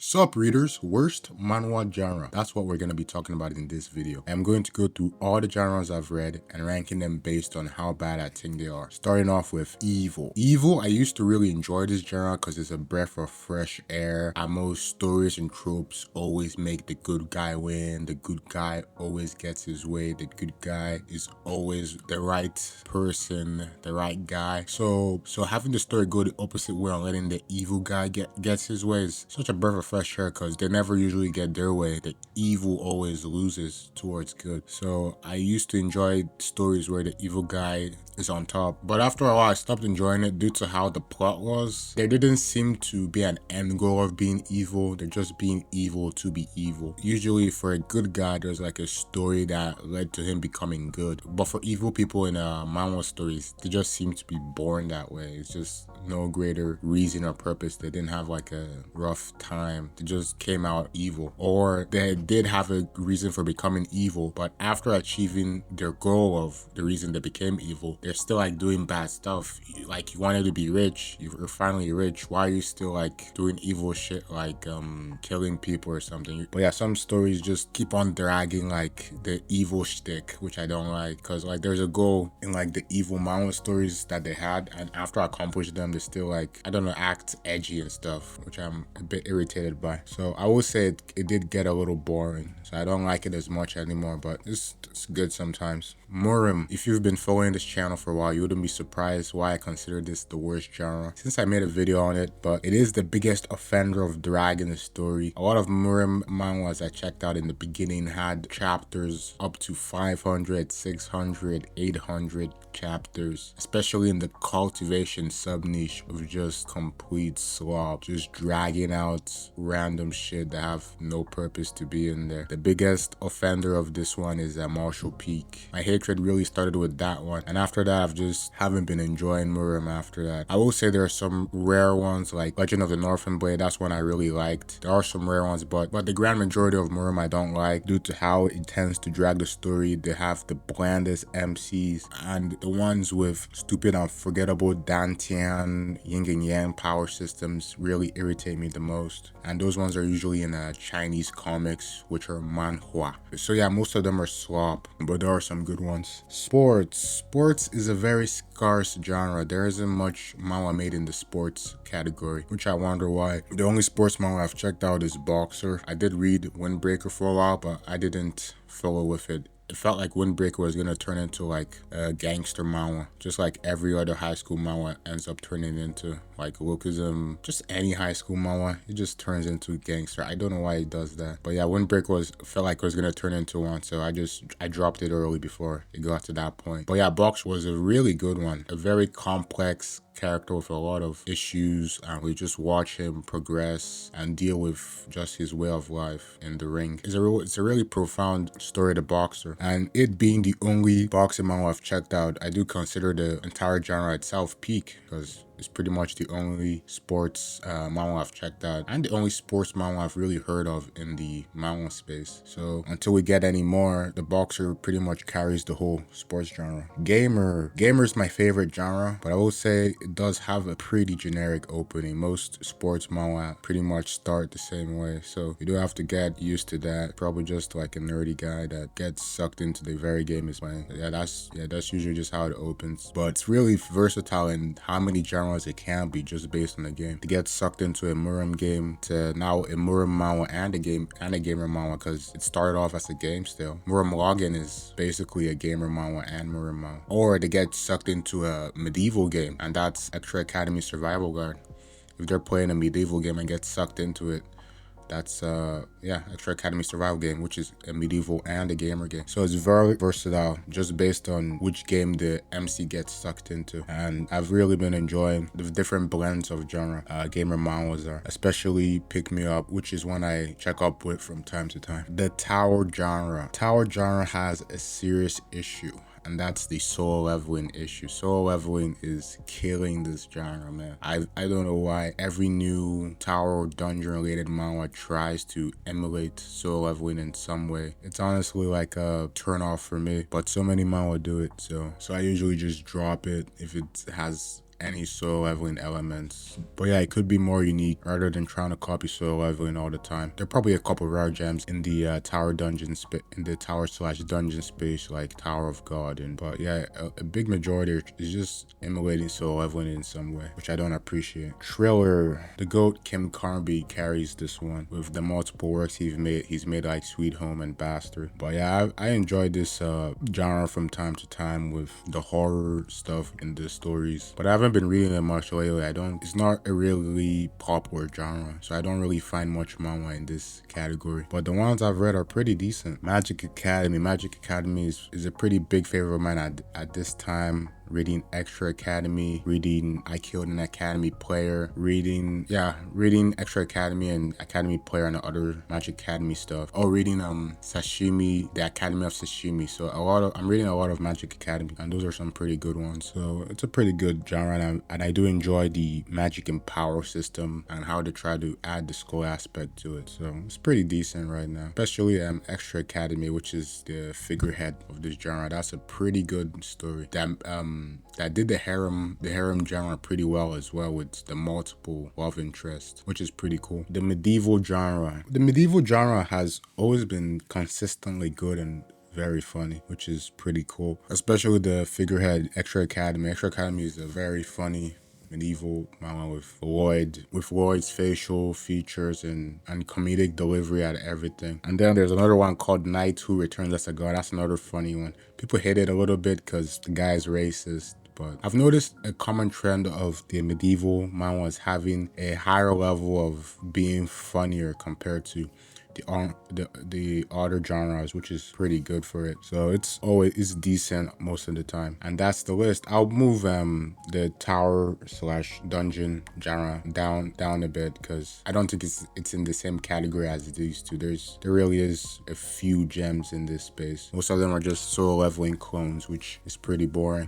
Sup readers, worst manhwa genre. That's what we're going to be talking about in this video. I'm going to go through all the genres I've read and ranking them based on how bad I think they are. Starting off with Evil. Evil, I used to really enjoy this genre because it's a breath of fresh air. Most stories and tropes always make the good guy win. The good guy always gets his way. The good guy is always the right person, the right guy. So having the story go the opposite way and letting the evil guy gets his way is such a breath of fresh air because they never usually get their way. The evil always loses towards good. So I used to enjoy stories where the evil guy is on top. But after a while, I stopped enjoying it due to how the plot was. There didn't seem to be an end goal of being evil. They're just being evil to be evil. Usually for a good guy, there's like a story that led to him becoming good. But for evil people in manhwa stories, they just seem to be born that way. It's just no greater reason or purpose. They didn't have like a rough time. They just came out evil. Or they did have a reason for becoming evil, but after achieving their goal of the reason they became evil, they're still like doing bad stuff. Like you wanted to be rich, you're finally rich. Why are you still like doing evil shit like killing people or something? But yeah, some stories just keep on dragging like the evil shtick, which I don't like, because like there's a goal in like the evil manhwa stories that they had, and after I accomplished them, they still like, I don't know, act edgy and stuff, which I'm a bit irritated by. So I will say it did get a little boring, so I don't like it as much anymore, but it's good sometimes. Murim, if you've been following this channel for a while, you wouldn't be surprised why I consider this the worst genre, since I made a video on it, but it is the biggest offender of drag in the story. A lot of Murim manhwas I checked out in the beginning had chapters up to 500, 600, 800 chapters, especially in the cultivation sub-niche of just complete slop, just dragging out random shit that have no purpose to be in there. The biggest offender of this one is Marshall Peak. My hatred really started with that one, and after that I've just haven't been enjoying Murim after that. I will say there are some rare ones like Legend of the Northern Blade. That's one I really liked. There are some rare ones, but the grand majority of Murim I don't like due to how it tends to drag the story. They have the blandest MCs, and the ones with stupid and forgettable Dantian, yin and yang power systems really irritate me the most. And those ones are usually in Chinese comics, which are manhwa. So yeah, most of them are slop, but there are some good ones. Sports is a very scarce genre. There isn't much manhwa made in the sports category, which I wonder why. The only sports manhwa I've checked out is Boxer. I did read Windbreaker for a while, but I didn't follow with it. It felt like Windbreaker was gonna turn into like a gangster manhwa, just like every other high school manhwa ends up turning into. Like Wookism, just any high school manhwa, it just turns into gangster. I don't know why it does that, but yeah, Windbreaker felt like it was gonna turn into one, so I dropped it early before it got to that point. But yeah, Box was a really good one, a very complex character with a lot of issues, and we just watch him progress and deal with just his way of life in the ring. It's a really profound story, The Boxer, and it being the only boxing manhwa I've checked out, I do consider the entire genre itself peak, because it's pretty much the only sports manhwa I've checked out, and the only sports manhwa I've really heard of in the manhwa space. So until we get any more, The Boxer pretty much carries the whole sports genre. Gamer is my favorite genre, but I will say it does have a pretty generic opening. Most sports manhwa pretty much start the same way, so you do have to get used to that. Probably just like a nerdy guy that gets sucked into the very game is playing. Yeah, that's usually just how it opens. But it's really versatile in how many genres it can be just based on the game. To get sucked into a Murim game, to now a Murim manhwa and a gamer manhwa, because it started off as a game still. Murim Login is basically a gamer manhwa and Murim manhwa. Or to get sucked into a medieval game, and that's Extra Academy Survival Guard. If they're playing a medieval game and get sucked into it, that's Extra Academy Survival game, which is a medieval and a gamer game. So it's very versatile just based on which game the MC gets sucked into. And I've really been enjoying the different blends of genre gamer manhwas are, especially Pick Me Up, which is one I check up with from time to time. The tower genre has a serious issue, and that's the soul leveling issue. Soul leveling is killing this genre, man. I don't know why every new tower or dungeon related manhwa tries to emulate soul leveling in some way. It's honestly like a turn off for me, but so many manhwa do it, so I usually just drop it if it has any solo leveling elements. But yeah, it could be more unique rather than trying to copy solo leveling all the time. There are probably a couple rare gems in the tower dungeon in the tower slash dungeon space, like Tower of God. But yeah, a big majority is just emulating solo leveling in some way, which I don't appreciate. Triller, the GOAT Kim Carnby carries this one with the multiple works he's made. He's made like Sweet Home and Bastard. But yeah, I enjoyed this genre from time to time with the horror stuff in the stories. But I haven't been reading it much lately. It's not a really popular genre, so I don't really find much manhwa in this category. But the ones I've read are pretty decent. Magic Academy is a pretty big favorite of mine at this time. Reading Extra Academy, reading I Killed an Academy Player, reading Extra Academy and Academy Player and the other Magic Academy stuff. Oh, reading Sashimi, the Academy of Sashimi. So I'm reading a lot of Magic Academy, and those are some pretty good ones. So it's a pretty good genre, and I do enjoy the magic and power system and how they try to add the skull aspect to it. So it's pretty decent right now. Especially Extra Academy, which is the figurehead of this genre. That's a pretty good story. That did the harem genre pretty well as well, with the multiple love interests, which is pretty cool. The medieval genre has always been consistently good and very funny, which is pretty cool. Especially the figurehead Extra Academy. Extra Academy is a very funny medieval manhwa with Lloyd's facial features and comedic delivery at everything. And then there's another one called Knight Who Returns as a God. That's another funny one. People hate it a little bit because the guy's racist. But I've noticed a common trend of the medieval manhwas having a higher level of being funnier compared to the other genres, which is pretty good for it. So it's decent most of the time. And that's the list. I'll move the tower slash dungeon genre down a bit because I don't think it's in the same category as these two. There really is a few gems in this space. Most of them are just solo leveling clones, which is pretty boring.